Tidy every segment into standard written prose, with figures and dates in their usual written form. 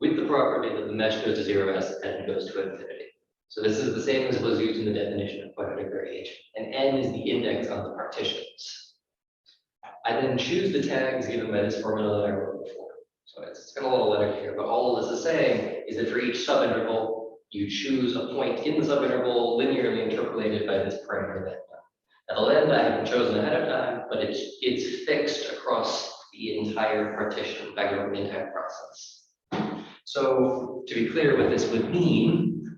with the property that the mesh goes to 0 as n goes to infinity. So this is the same as was used in the definition of quadratic variation. And n is the index on the partitions. I then choose the tags given by this formula that I wrote before. So it's got a little letter here, but all this is saying is that for each subinterval, you choose a point in the subinterval linearly interpolated by this parameter lambda. Now the lambda I haven't chosen ahead of time, but it's fixed across the entire partition, in fact, over the entire process. So to be clear, what this would mean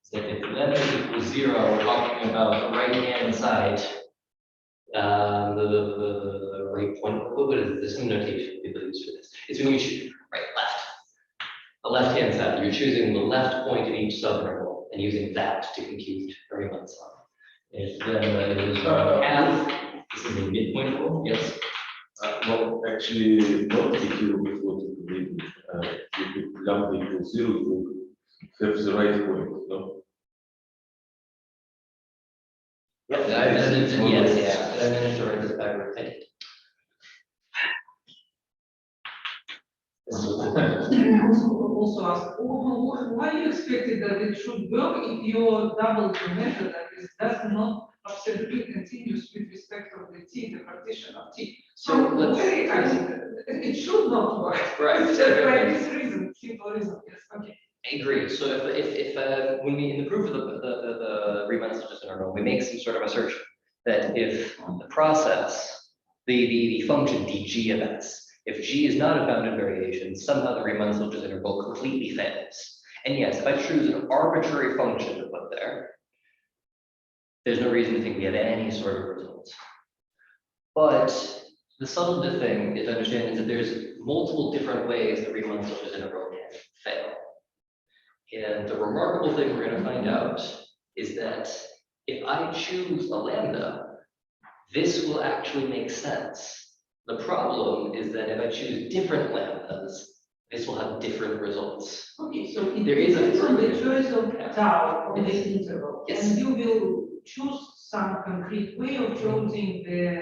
is that if lambda equals 0, we're talking about the right-hand side. The right point, what is it? There's some notation people use for this. It's when you choose right, left. The left-hand side, you're choosing the left point in each subinterval and using that to compute Riemann's sum. If then it is half, this is a midpoint rule, yes? No, actually, not if you with what you read. If lambda equals 0, you have the right point, no? Yep, yes, yeah. I'm going to write this backward. I did. Also ask, why you expected that it should work if your double measure that is does not absolutely continuous with respect of the t, the partition of t. So it should not work. Right. Just by this reason, simple reason. Yes. Okay. I agree. So if when we in the proof of the Riemann just interval, we make some sort of assertion that if the process, the function dg of s, if g is not a bounded variation, somehow the Riemann just interval completely fails. And yes, if I choose an arbitrary function to put there, there's no reason to think we have any sort of results. But the subtle thing is to understand is that there's multiple different ways the Riemann interval can fail. And the remarkable thing we're going to find out is that if I choose a lambda, this will actually make sense. The problem is that if I choose different lambdas, this will have different results. Okay, so there is a the choice of tau on this interval, yes. And you will choose some concrete way of choosing the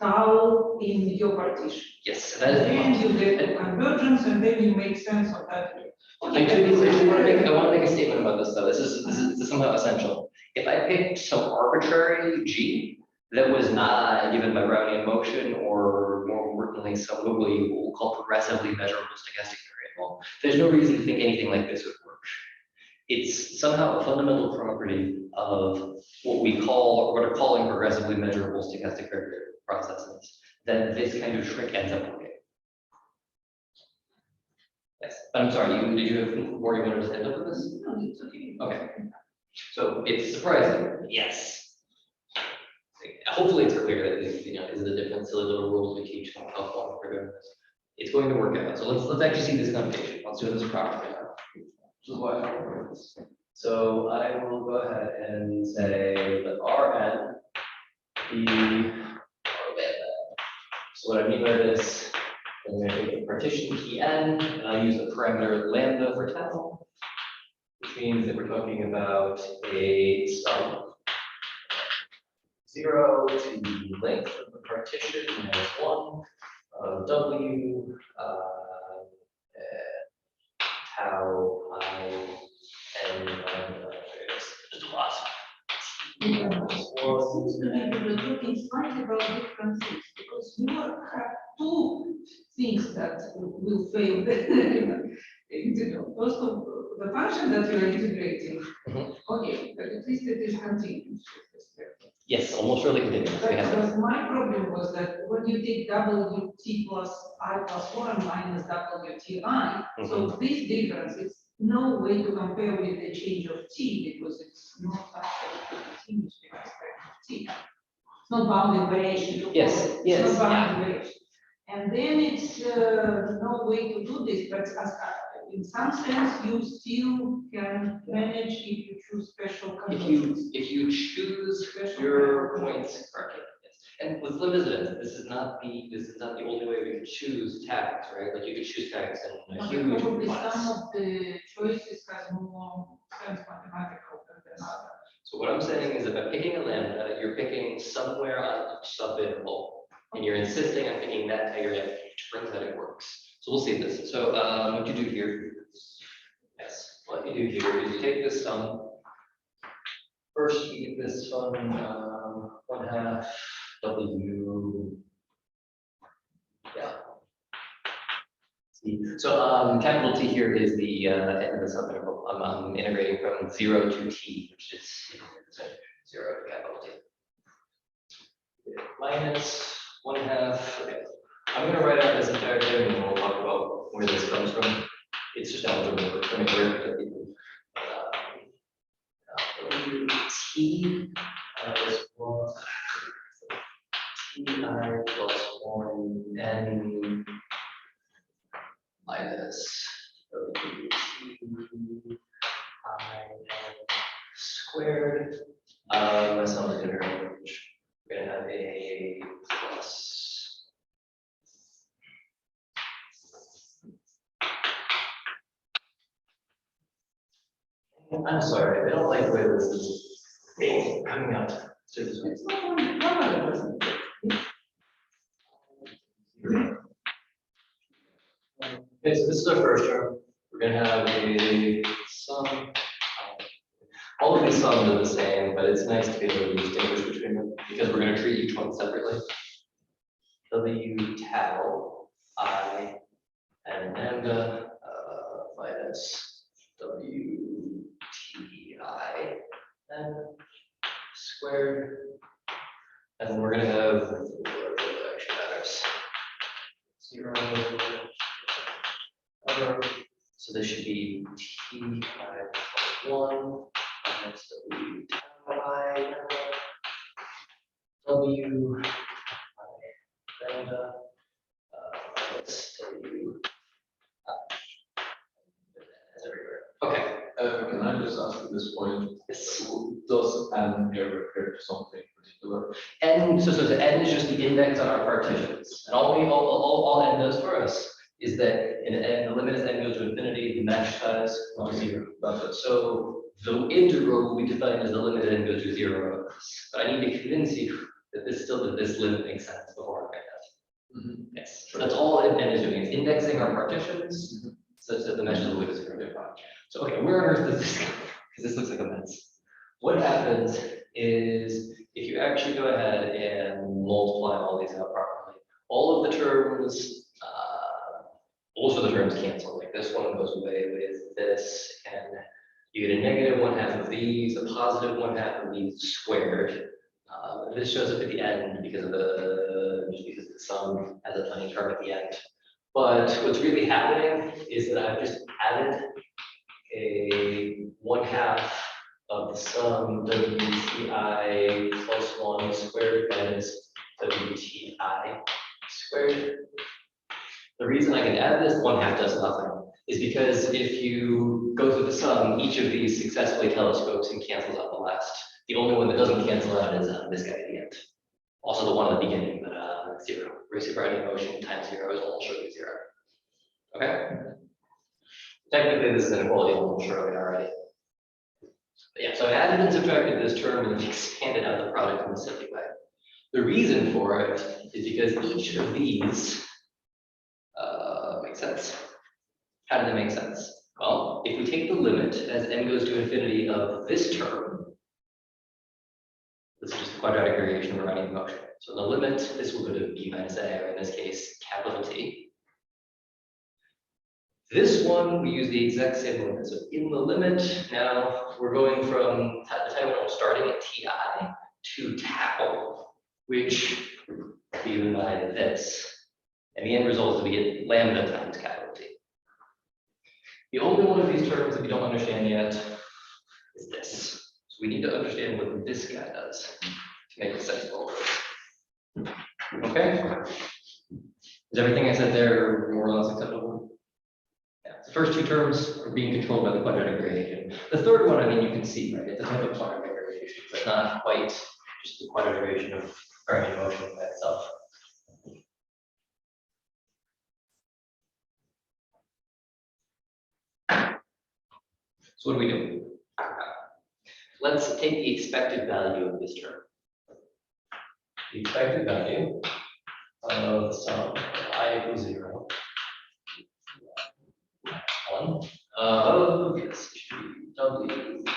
tau in your partition. Yes, that is. And then you get convergence, and then you make sense of that. Okay, I want to make a statement about this though. This is somehow essential. If I picked some arbitrary g that was not given by Brownian motion, or more importantly, some what we will call progressively measurable stochastic variable, there's no reason to think anything like this would work. It's somehow a fundamental property of what are calling progressively measurable stochastic variable processes that this kind of trick ends up working. Yes, but I'm sorry, did you have more you wanted to stand up with this? No, it's okay. Okay. So it's surprising, yes. Hopefully it's clear that these, is the different silly little rules we teach and how long we're doing this. It's going to work out. So let's actually see this computation. Let's do this properly now. This is why I want this. So I will go ahead and say that Rn be so what I mean by this, I'm going to take the partition Tn, and I'll use the parameter lambda for tau, which means that we're talking about a sum 0 to the length of the partition minus 1 of w tau I n just a lot. We're talking slightly about different things because you have two things that will fail. First of the function that you are integrating. Okay, but at least it is continuous. Yes, almost really continuous. But my problem was that when you take wt plus I plus 1 minus wti, so this difference is no way to compare with the change of t because it's not actually continuous with respect of t. It's not bounded variation. Yes, yes. It's not bounded variation. And then it's no way to do this, but in some sense you still can manage if you choose special conditions. If you choose your points correctly. And with limit, this is not the only way we could choose tags, right? Like you could choose tags in a huge Probably class. some of the choices has more sense mathematical than others. So what I'm saying is, if I'm picking a lambda, you're picking somewhere on each subinterval, and you're insisting on picking that tag, which brings that it works. So we'll see this. So what you do here, yes, what you do here is you take this sum. First, you get this sum 1/2 W. Yeah. So capital T here is the end of the subinterval. I'm integrating from 0 to T, which is 0 to capital T. Minus 1/2. Okay. I'm going to write out this entire thing and we'll talk about where this comes from. It's just algebra. Let me correct it. T is 1. Ti plus 1 n minus WT I squared. My sum is going to range. We're going to have a plus. I'm sorry, I don't like the way this is coming out. So this way. It's not one. Okay, so this is our first term. We're going to have a sum. All of these sums are the same, but it's nice to be able to distinguish between them because we're going to treat each one separately. W tau I and lambda minus W T I n squared. And we're going to have actually matters. 0. So this should be T I plus 1 minus W tau I W I lambda minus W okay. Can I just ask at this point, Yes. does n ever refer to something particular? N, so the n is just the index on our partitions. And all n does for us is that in n, the limit as n goes to infinity, the mesh size goes to 0. That's it. So the integral will be defined as the limit as n goes to 0 of this. But I need to convince you that this limit makes sense before I write that. Mhm. Yes. So that's all n is doing, is indexing our partitions such that the mesh is always 0. So okay, where on earth does this go? Because this looks like a mess. What happens is if you actually go ahead and multiply all these out properly, all of the terms, most of the terms cancel. Like this one goes away with this, and you get a negative 1/2 of these, a positive 1/2 of these squared. This shows up at the end because of the sum has a tiny term at the end. But what's really happening is that I've just added a 1/2 of the sum WTI plus 1 squared minus WTI squared. The reason I can add this 1/2 does nothing is because if you go through the sum, each of these successfully telescopes and cancels out the last. The only one that doesn't cancel out is this guy at the end. Also the one at the beginning, but 0. Reciprocating motion times 0 is almost surely 0. Okay? Technically, this is an inequality almost surely already. But yeah, so I added and subtracted this term and then expanded out the product in a silly way. The reason for it is because each of these makes sense. How do they make sense? Well, if we take the limit as n goes to infinity of this term, this is just the quadratic variation of a running motion. So the limit, this will go to b minus a, or in this case, capital T. This one, we use the exact same limit. So in the limit, now we're going from the time when we're starting at Ti to tau, which is given by this. And the end result is we get lambda times capital T. The only one of these terms that we don't understand yet is this. So we need to understand what this guy does to make sense of all this. Okay? Is everything I said there more or less acceptable? Yeah. The first two terms are being controlled by the quadratic variation. The third one, I mean, you can see, right? It's a type of quadratic variation, but not quite just the quadratic variation of Brownian motion by itself. So what do we do? Let's take the expected value of this term. The expected value of the sum of I equals 0 of, yes, it should be WT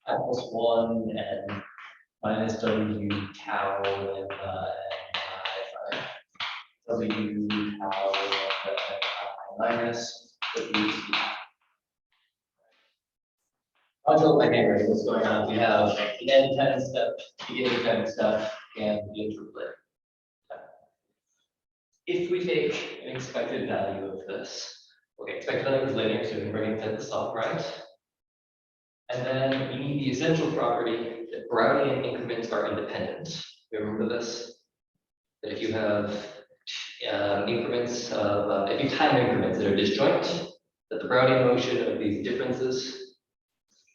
I plus 1 and minus W tau and I. W tau minus W. Module by memory, what's going on? We have the end time step, beginning time step, and the interplay. If we take an expected value of this, okay, expected value is linear, so we can bring it to the sum, right? And then we need the essential property that Brownian increments are independent. You remember this? That if you have increments of, if you time increments that are disjoint, that the Brownian motion of these differences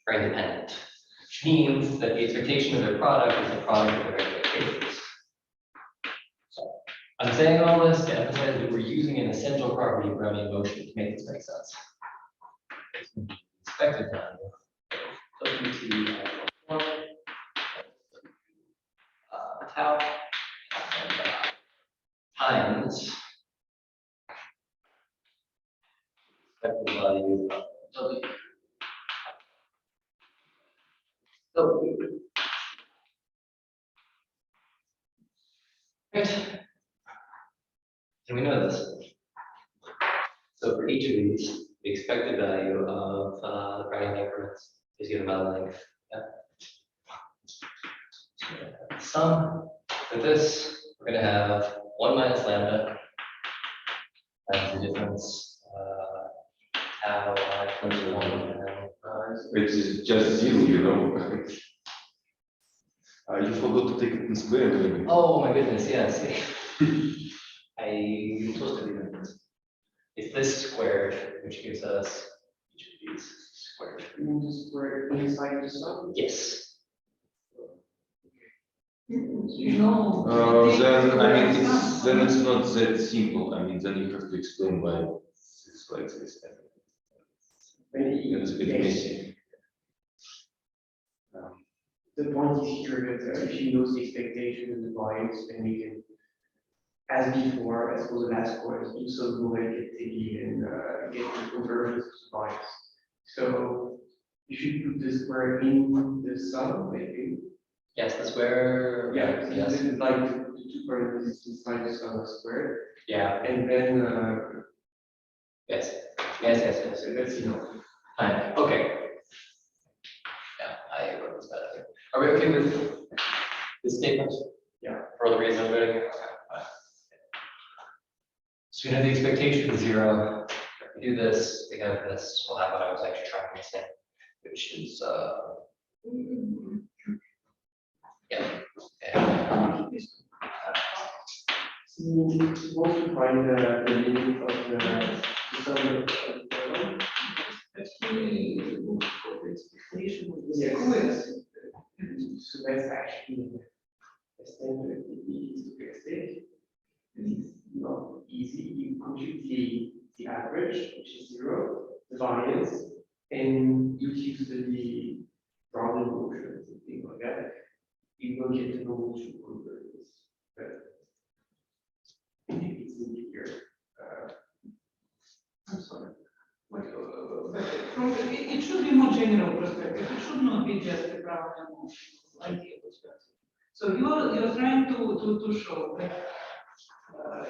are independent, which means that the expectation of their product is the product of their expectations. So I'm saying all this to emphasize that we're using an essential property of Brownian motion to make this make sense. Expected value of tau times expected value of W. So, right. And we know this. So for each of these, the expected value of the Brownian increments is given by the length. Yeah. Sum for this, we're going to have 1 minus lambda times the difference tau I plus 1. It's just 0, you know. You forgot to take it in square maybe. Oh my goodness, yes. I'm supposed to be doing this. It's this squared, which gives us each of these squared. You mean the square inside the sum? Yes. You know. Then it's not that simple. I mean, then you have to explain why it's like this. Maybe It's a bit yes. messy. The point is here that if you know the expectation and the variance, then we can, as before, as for the last course, do some more activity and get the conversions to variance. So you should put the square in the sum, maybe. Yes, the square. Yeah, Yes. this is like the 2 parentheses inside the sum squared, Yeah. and then Yes. Yes. so that's enough. Fine. Okay. Yeah, I wrote this better. Are we okay with this statement? Yeah. For the reason I'm writing it? Okay. Fine. So we know the expectation is 0. If we do this, we have this, we'll have what I was actually trying to say, which is yeah. Okay. So you want to find the limit of the sum of the problem? Actually, the expectation of the Yes. squares. So that's actually a standard stochastic. It's not easy. You compute the average, which is 0, the variance, and you use the Brownian motion, something like that. You will get the normal to convert this. But maybe it's in here. I'm sorry. It should be more general perspective. It should not be just a Brownian idea perspective. So you're trying to show that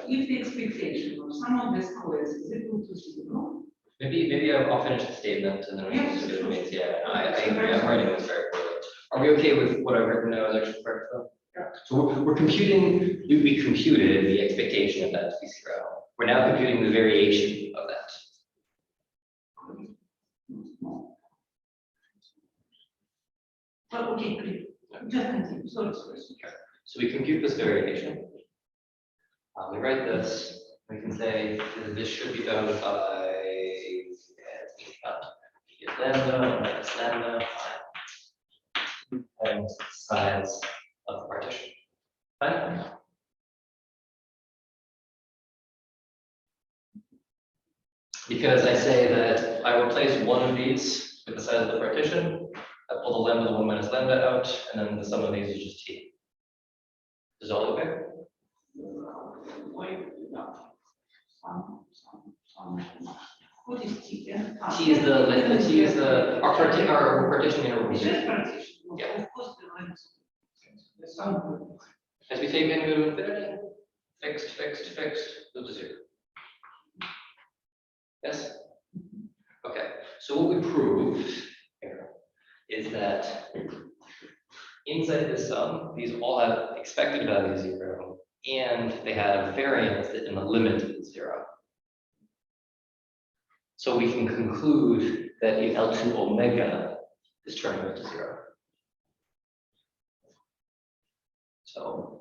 if the expectation of some of the squares is equal to 0. Maybe I'll finish the statement and then we Yes, can do sure. it. Yeah, I agree. I'm writing this very poorly. Are we okay with what I've written now is actually correct though? Yeah. So we're computing, we computed the expectation of that to be 0. We're now computing the variation of that. Well, okay, please. Just continue. Sorry. So we compute this variation. We write this. We can say that this should be done by lambda minus lambda times the size of the partition. Fine. Because I say that I will place one of these with the size of the partition. I pull the lambda 1 minus lambda out, and then the sum of these is just t. Is all okay? What is T then? T is our partition interval. It's just partition. Yeah. Of course, the length. There's some. As we take n go to infinity, fixed, go to 0. Yes? Okay, so what we proved here is that inside this sum, these all have expected value 0, and they have variance that in the limit is 0. So we can conclude that in L2 omega, this term goes to 0. So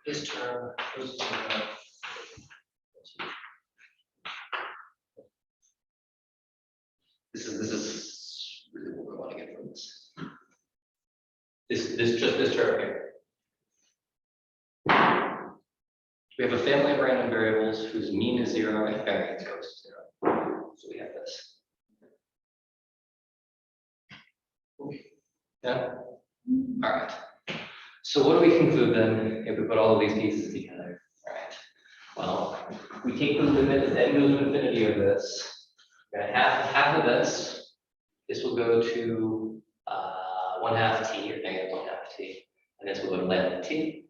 this term goes to 0. This is really what we want to get from this. This term here. We have a family of random variables whose mean is 0 and variance goes to 0. So we have this. Yeah. All right. So what do we conclude then if we put all of these pieces together? All right. Well, we take the limit as n goes to infinity of this. Half of this. This will go to 1/2 t or negative 1/2 t, and this will go to lambda t.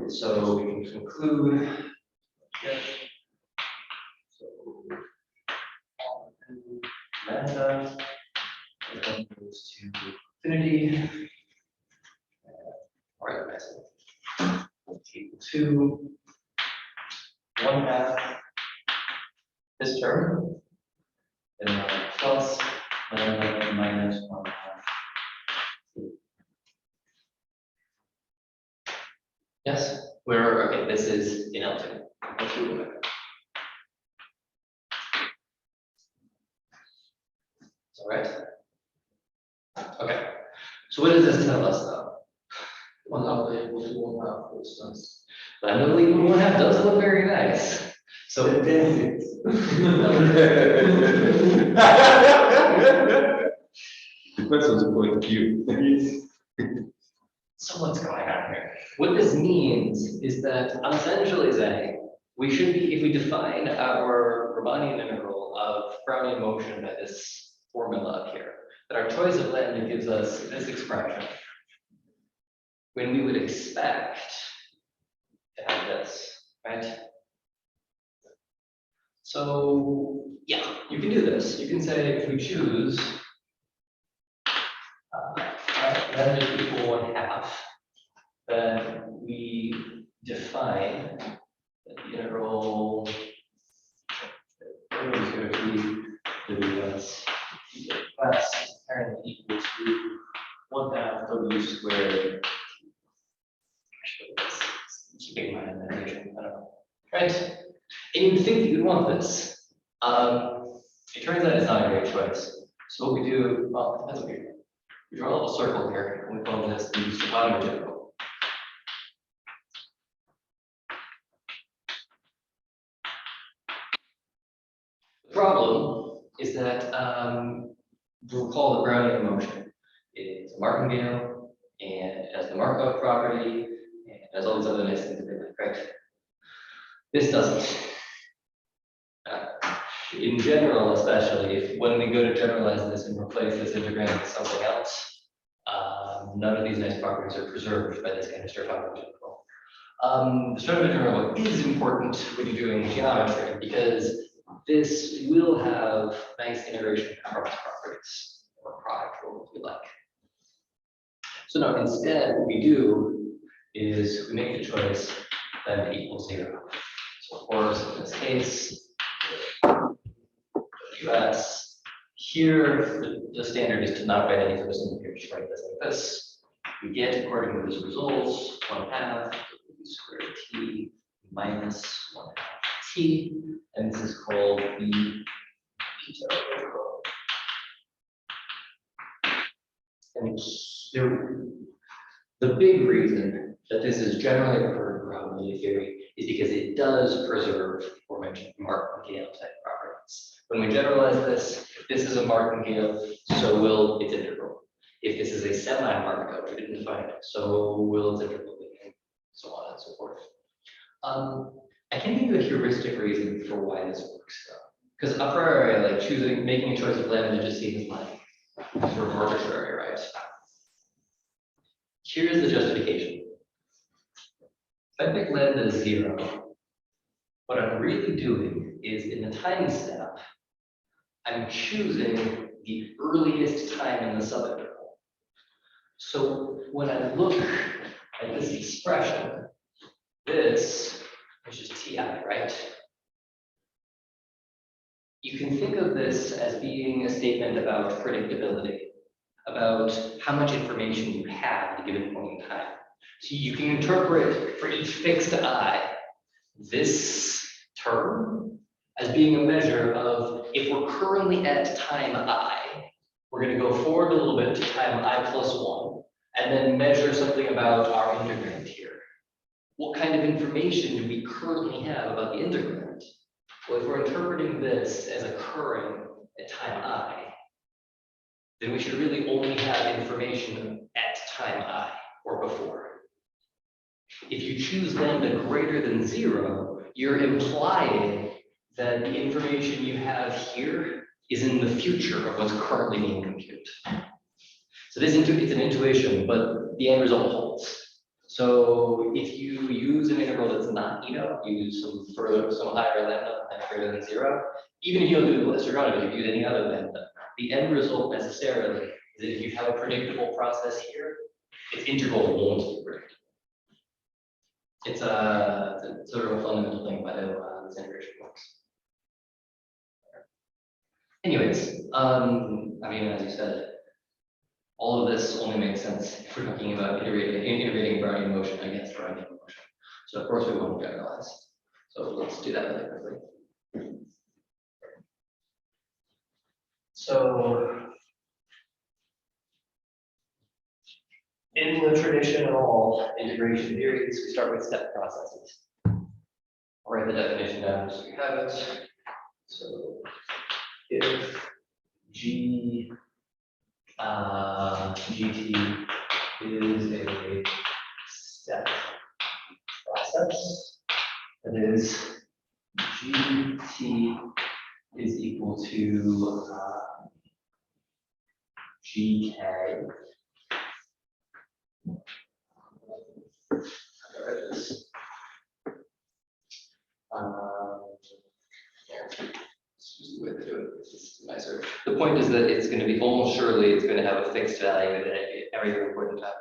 So we can conclude. Yes. So lambda goes to infinity. All right, guys. Equal to 1/2 this term, and plus lambda minus 1/2. Yes, we're okay. This is in L2. All right. Okay. So what does this tell us, though? 1/2 equals to 1/2, for instance. Lambda equal to 1/2 does look very nice. So Depends. Depends on the point of view. So what's going on here? What this means is that I'm essentially saying we should be, if we define our Riemannian integral of Brownian motion by this formula up here, that our choice of lambda gives us this expression, when we would expect to have this, right? So yeah, you can do this. You can say if we choose lambda equal 1/2, then we define the integral is going to be plus apparently equal to 1/2 w squared. Keeping my imagination, I don't know. Right? And you'd think that you'd want this. It turns out it's not a great choice. So what we do, well, it depends what we do. We draw a little circle here, and we call this the Stochastic integral. The problem is that we'll call the Brownian motion. It's a martingale, and it has the Markov property, and it has all these other nice things that they like, right? This doesn't. In general, especially if when we go to generalize this and replace this integrand with something else, none of these nice properties are preserved by this kind of Stochastic integral. The Stochastic integral is important when you're doing geometry because this will have nice integration cross properties or product rules if you like. So no, instead what we do is we make the choice that equals 0. So of course in this case, US here the standard is to not write any of this in here, just write this like this. We get according to this results 1/2 w squared t minus 1/2 t, and this is called the Peter integral. And the big reason that this is generally preferred for probability theory is because it does preserve the aforementioned martingale type properties. When we generalize this, if this is a martingale, so will its integral. If this is a semi-martingale, we didn't define it, so will its integral be, and so on and so forth. I can give you a heuristic reason for why this works though. Because a priori, like making a choice of lambda just seems like sort of arbitrary, right? Here's the justification. If I pick lambda 0, what I'm really doing is in the time step, I'm choosing the earliest time in the subinterval. So when I look at this expression, this, which is ti, right? You can think of this as being a statement about predictability, about how much information you have at a given point in time. So you can interpret for each fixed I, this term as being a measure of if we're currently at time I, we're going to go forward a little bit to time I plus 1, and then measure something about our integrand here. What kind of information do we currently have about the integrand? Well, if we're interpreting this as occurring at time I, then we should really only have information at time I or before. If you choose lambda greater than 0, you're implying that the information you have here is in the future of what's currently being computed. So it's an intuition, but the end result holds. So if you use an integral that's not use some higher lambda and greater than 0, even if you don't do the Lestrade, if you use any other lambda, the end result necessarily is that if you have a predictable process here, its integral won't be predictable. It's a sort of a fundamental thing by how this integration works. Anyways, I mean, as you said, all of this only makes sense if we're talking about integrating Brownian motion against Brownian motion. So of course we want to generalize. So let's do that really quickly. So in the traditional integration theories, we start with step processes. I'll write the definition down so you have it. So if GT is a step process, that is GT is equal to GK. The point is that it's going to be almost surely it's going to have a fixed value at every given point in time.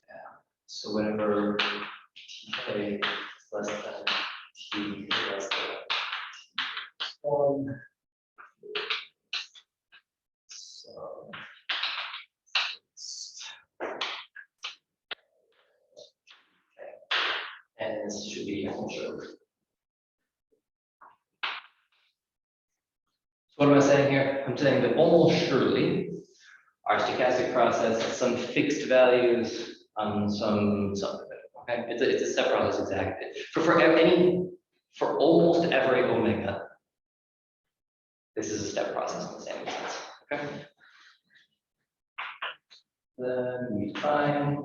Yeah. So whenever TK is less than T is less than T1, so and this should be almost surely. So what am I saying here? I'm saying that almost surely our stochastic process has some fixed values on some subdivision. Okay, it's a step process exactly. For almost every omega, this is a step process in the same sense. Okay. Then we find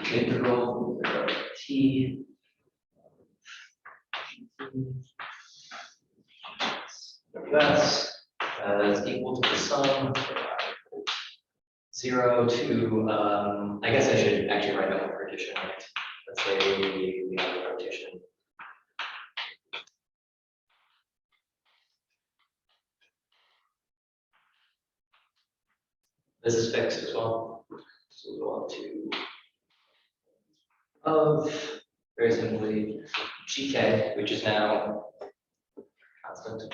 the integral of T. That's is equal to the sum 0 to, I guess I should actually write down the partition, right? Let's say we have a partition. This is fixed as well. So we'll go up to very simply GK, which is now constant.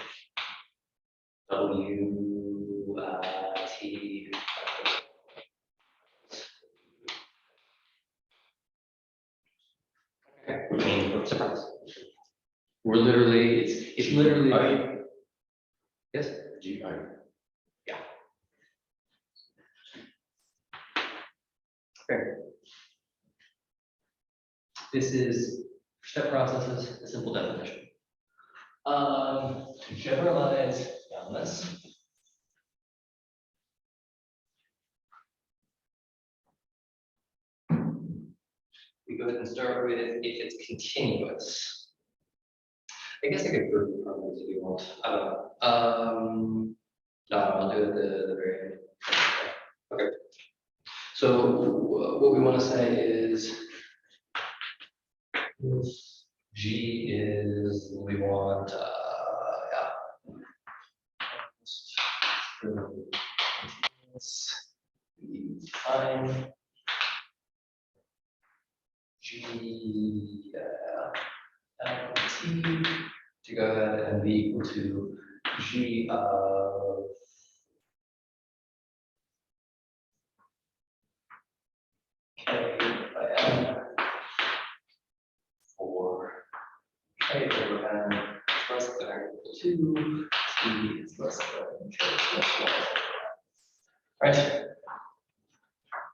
T. Okay. I mean, surprise. We're literally, it's literally. Yes? GI. Yeah. Okay. This is step processes, a simple definition. To generalize on this, we go ahead and start with if it's continuous. I guess I could prove the problems if you want. I don't know. No, I'll do it at the very end. Okay. So what we want to say is if G is, we want, yeah. Define G T to go ahead and be equal to G of K by M for K over N less than or equal to T is less than K plus 1. Right?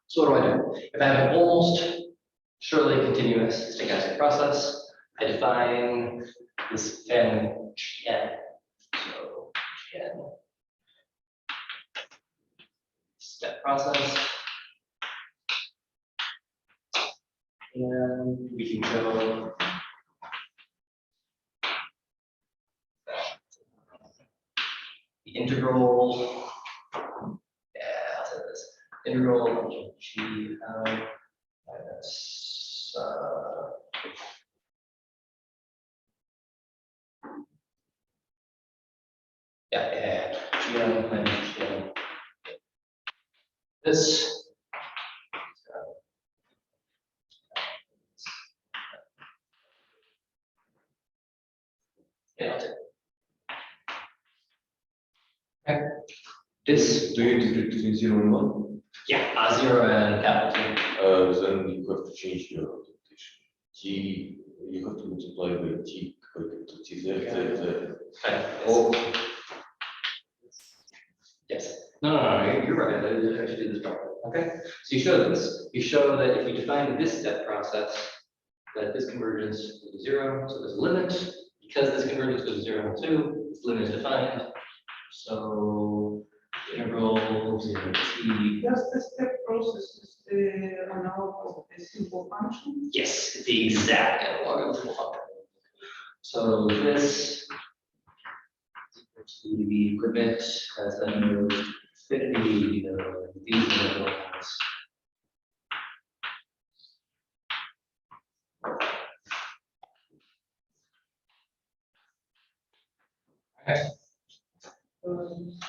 So what do? If I have an almost surely continuous stochastic process, I define this family Gn. So Gn step process. And we can go the integral. Yeah, I'll say this. Integral of G minus Gn minus Gn. This yeah, I'll take it. Okay. This Do you integrate between 0 and 1? yeah, 0 and capital T. Then you have to change your notation. T, you have to multiply by T equal to T. Okay. Oh, Yes. No, you're right. I should do this properly. Okay. So you show this. You show that if you define this step process, that this convergence is 0, so there's a limit. Because this convergence goes 0 and 2, this limit is defined. So integral 0 to T. Does the step process is the analog of a simple function? Yes, it's the exact analog of the simple function. So this the equipment has then moved infinity these intervals. Okay. So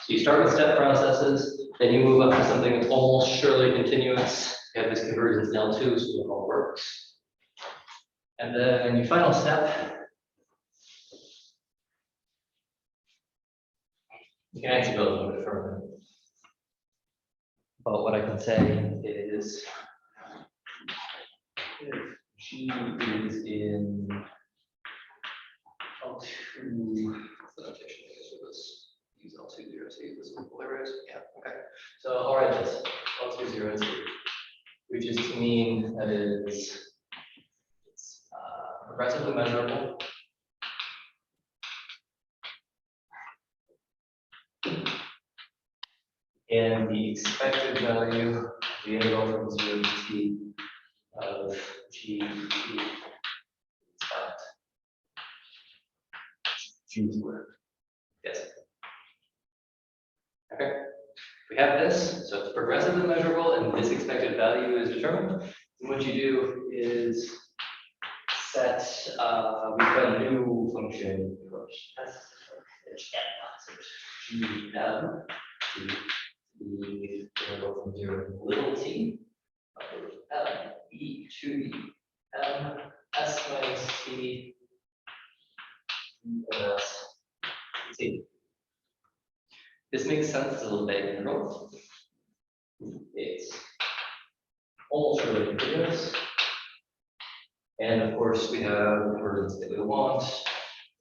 you start with step processes, then you move up to something that's almost surely continuous. You have this convergence in L2, so it all works. And then your final step, you can actually go a little bit further. But what I can say is if G is in L2, what's the notation? I guess we'll just use L2 0 to use this one. Yeah, okay. So I'll write this L2 0 2, which is to mean that it's progressively measurable. And the expected value, the interval from 0 to T of G is that G squared. Yes. Okay. We have this, so it's progressively measurable, and this expected value is determined. And what you do is set, we've got a new function, which has GM to the interval from 0 to little t of M e to the M s minus t s t. This makes sense as a little vague interval. It's almost really continuous. And of course, we have the convergence that we want,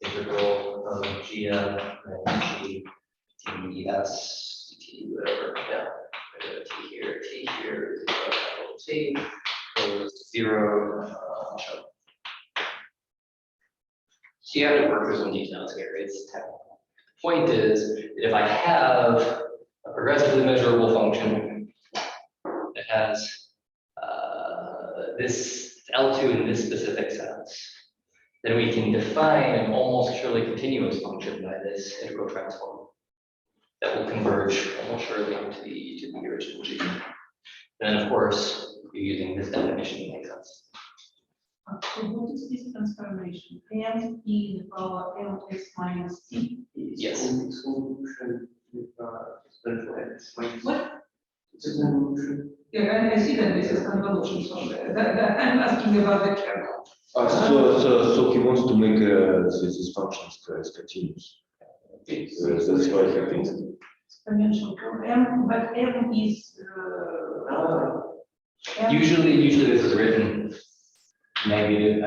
integral of gm and g ts t whatever. Yeah, t here, t goes to 0. So you have to work through some details here. It's technical. The point is that if I have a progressively measurable function that has this L2 in this specific sense, then we can define an almost surely continuous function by this integral transform that will converge almost surely to the original G. Then, of course, using this definition makes sense. So what is this transformation? M e to the power mx minus t. Yes. It's convolution with exponential x. What? It's a convolution. Yeah, I see that this is convolution, so I'm asking about the kernel. So he wants to make these functions as continuous. That's why he thinks. Exponential m, but m is m. Usually this is written negative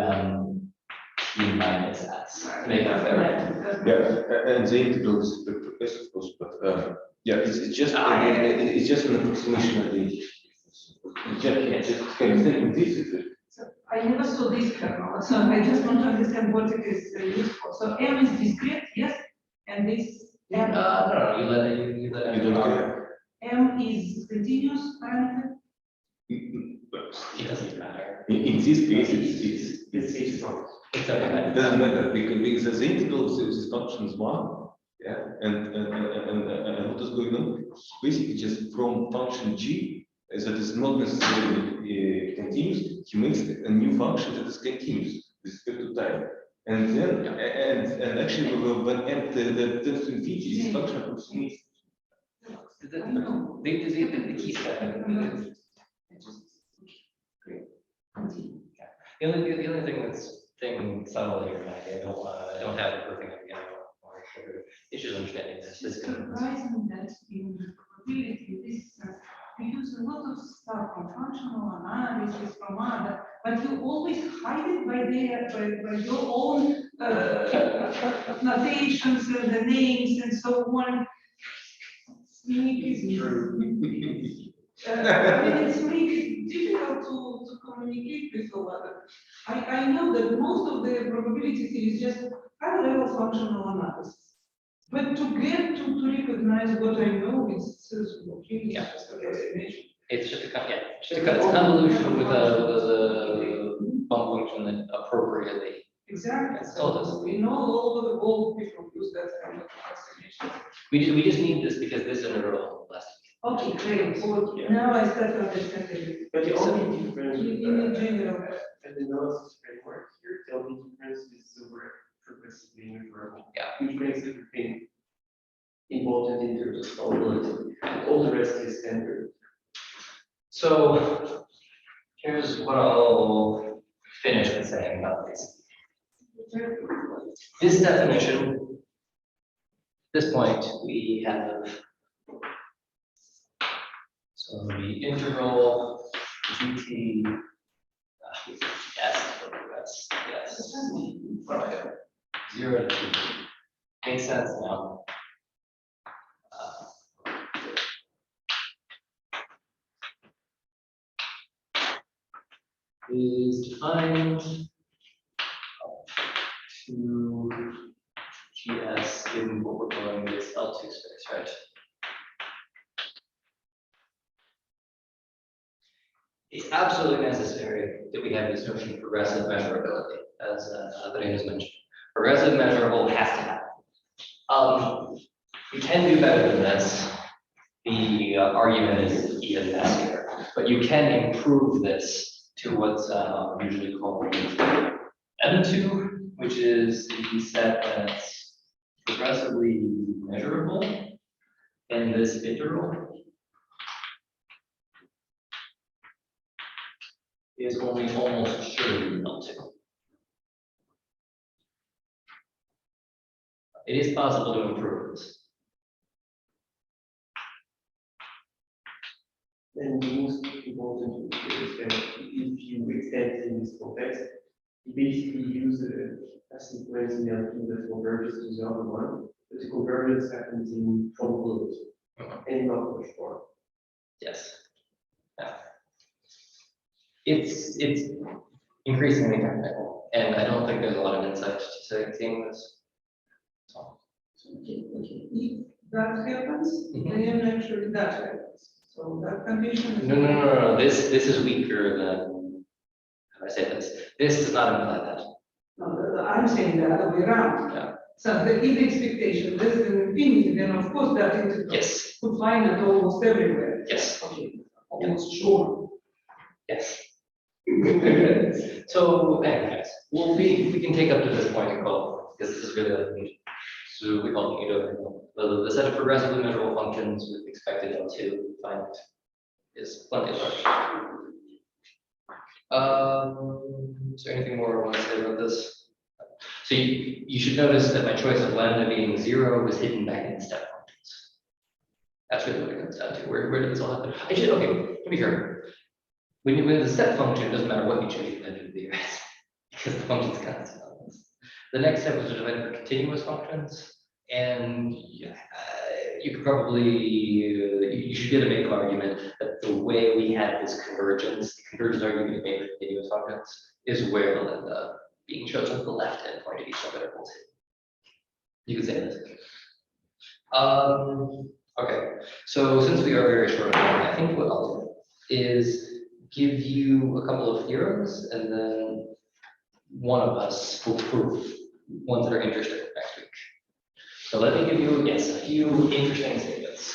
t minus s to make it fair. Yeah, and the integral is s, of course, but yeah, it's just an approximation of the. Just kind of thinking this is it. So I never saw this kernel, so I just want to understand what it is used for. So m is discrete, yes, and this m. No, you let You don't care. M is continuous parameter. It doesn't matter. In this case, it's It's not. it doesn't matter because the integral of this function is one, yeah, and what is going on? Basically, just from function g that is not necessarily continuous, he makes a new function that is continuous with respect to time, and then and actually when m tends to infinity, this function approximates. The key step. The only thing that's subtle here, and I don't have it perfect again. It's just understanding this. It's surprising that in probability, this we use a lot of stuff from functional analysis, from other, but you always hide it by your own notations, the names, and so on. It's really difficult to communicate with a lot. I know that most of the probability theory is just high-level functional analysis. But to get to recognize what I know, it's okay. Yeah. Just a destination. It's just it's convolution with a function that appropriately. Exactly. That's all it is. So we know all over the world people use that kind of approximation. We just need this because this integral last. Okay, great. So Yeah. now I start to understand it. But the only difference In general. and the analysis framework here, the only difference is the word progressively integral. Yeah. Which makes everything important in terms of solvability. All the rest is standard. So here's what I'll finish with saying about this. This definition, at this point, we have so the integral dt yes. What am I doing? 0 to 2. Makes sense now. Is defined to GS in what we're calling this L2 space, right? It's absolutely necessary that we have this notion of progressive measurability, as Vadim mentioned. Progressive measurable has to happen. We can do better than this. The argument is even messier, but you can improve this to what's usually called M2, which is the set that's progressively measurable in this integral is only almost surely L2. It is possible to improve this. And the most important is that if you extend in this context, you basically use a sequence in L2 that converges to the other one, but the convergence happens in probability and not much more. Yes. Yeah. It's increasingly technical, and I don't think there's a lot of insight to seeing this. So. If that happens, then actually that happens. So that condition. No. This is weaker than. How do I say this? This does not imply that. No, I'm saying the other way around. Yeah. So if the expectation less than infinity, then of course that integral Yes, would find it almost everywhere. yes, Okay, almost sure. yes. So, anyways, we can take up to this point and call, because this is really like, so we call it the set of progressively measurable functions with expected L2 finite is plenty large. Is there anything more I want to say about this? So you should notice that my choice of lambda being 0 was hidden back in the step functions. That's really what it comes down to. Where did this all happen? Okay, to be fair. When the step function, it doesn't matter what you choose for the the because the function's constant on this. The next step was to divide for continuous functions, and you could probably you should get a make argument that the way we had this convergence, the convergence argument you made for continuous functions, is where the lambda being chosen at the left end point of each interval. You could say this. Okay, so since we are very short on time, I think what I'll do is give you a couple of theorems, and then one of us will prove ones that are interesting next week. So let me give you, yes, a few interesting statements.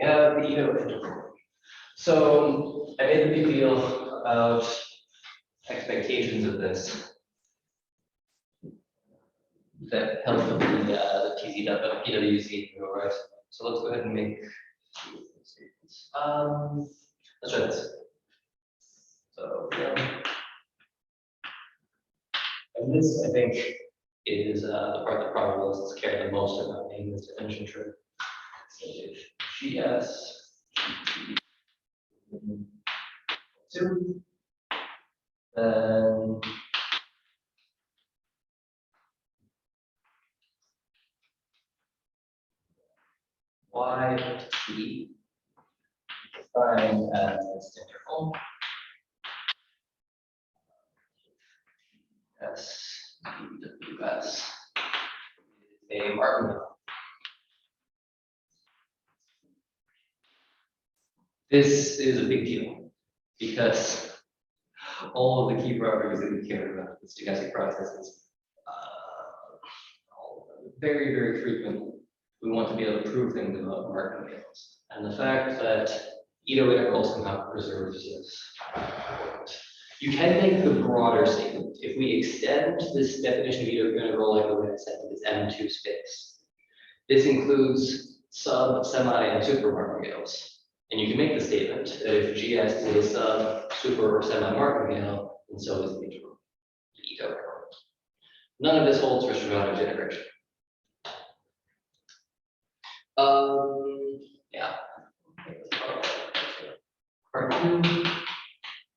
We have the Ito integral. So I made a big deal about expectations of this that help with the PWC, right? So let's go ahead and make statements. Let's try this. So, and this, I think, is the part that probabilists care the most about making this dimension true. So if GS, 2, then YT defined as this interval S WS a martingale. This is a big deal because all of the key properties that we care about in stochastic processes, very, very frequently, we want to be able to prove things about martingales. And the fact that Ito integrals somehow preserves this. You can make the broader statement. If we extend this definition of Ito integral like the way I said to this M2 space, this includes sub, semi, and super martingales. And you can make the statement that if GS is a sub, super, or semi martingale, then so is the integral, the Ito integral. None of this holds for Stochastic integration. Yeah. Part 2.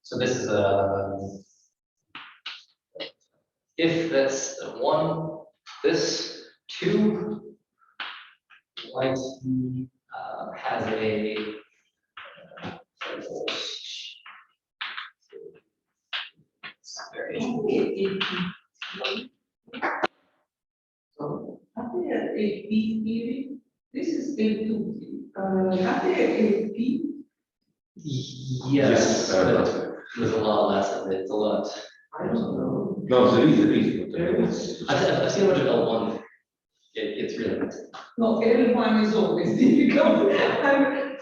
So this is if that's the 1, this 2 YT has a variation. So Are there AP theory? This is A2. Are there AP? Yes, but there's a lot less of it. It's a lot. I don't know. No, there is. I've seen a bunch of L1. It's really nice. No, L1 is always difficult.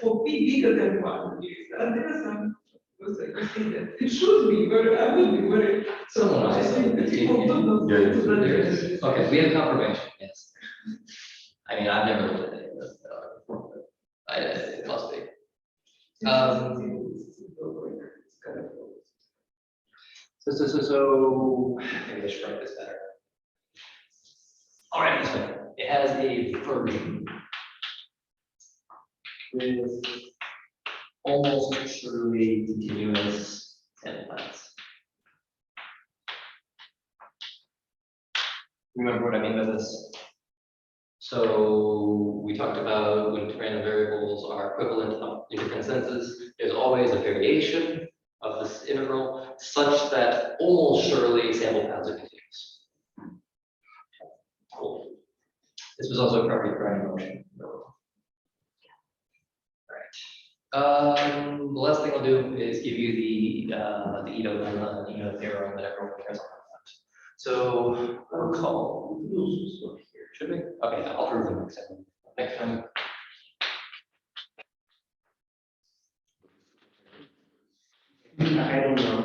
For P bigger than 1. There are some. It should be, but I would be worried. Someone I else. think that people don't know. Yeah, There is. Okay, we have confirmation. Yes. I mean, I've never looked at it, but it must be. So maybe I should write this better. All right, this one. It has a version with almost surely continuous templates. Remember what I mean by this? So we talked about when random variables are equivalent in different senses, there's always a variation of this integral such that almost surely sample paths are continuous. Cool. This was also a property for any motion. All right. The last thing I'll do is give you the Ito lemma and Ito theorem that everyone cares about. So I'll call here, should we? Okay, I'll prove them next time. Next time. I don't know.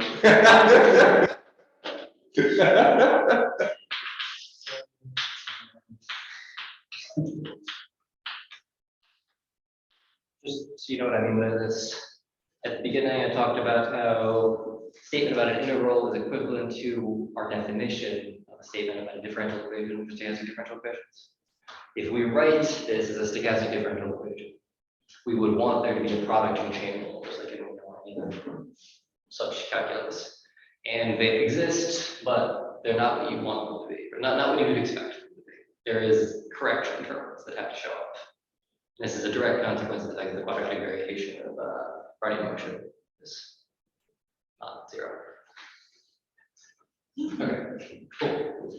Just so you know what I mean by this. At the beginning, I talked about how statement about an integral is equivalent to our definition of a statement about a differential equation for stochastic differential equations. If we write this as a stochastic differential equation, we would want there to be a product of chain rules, like in such calculus. And they exist, but they're not what you want them to be, or not what you would expect them to be. There is correction terms that have to show up. This is a direct consequence of the quadratic variation of Brownian motion is not zero. Okay, cool.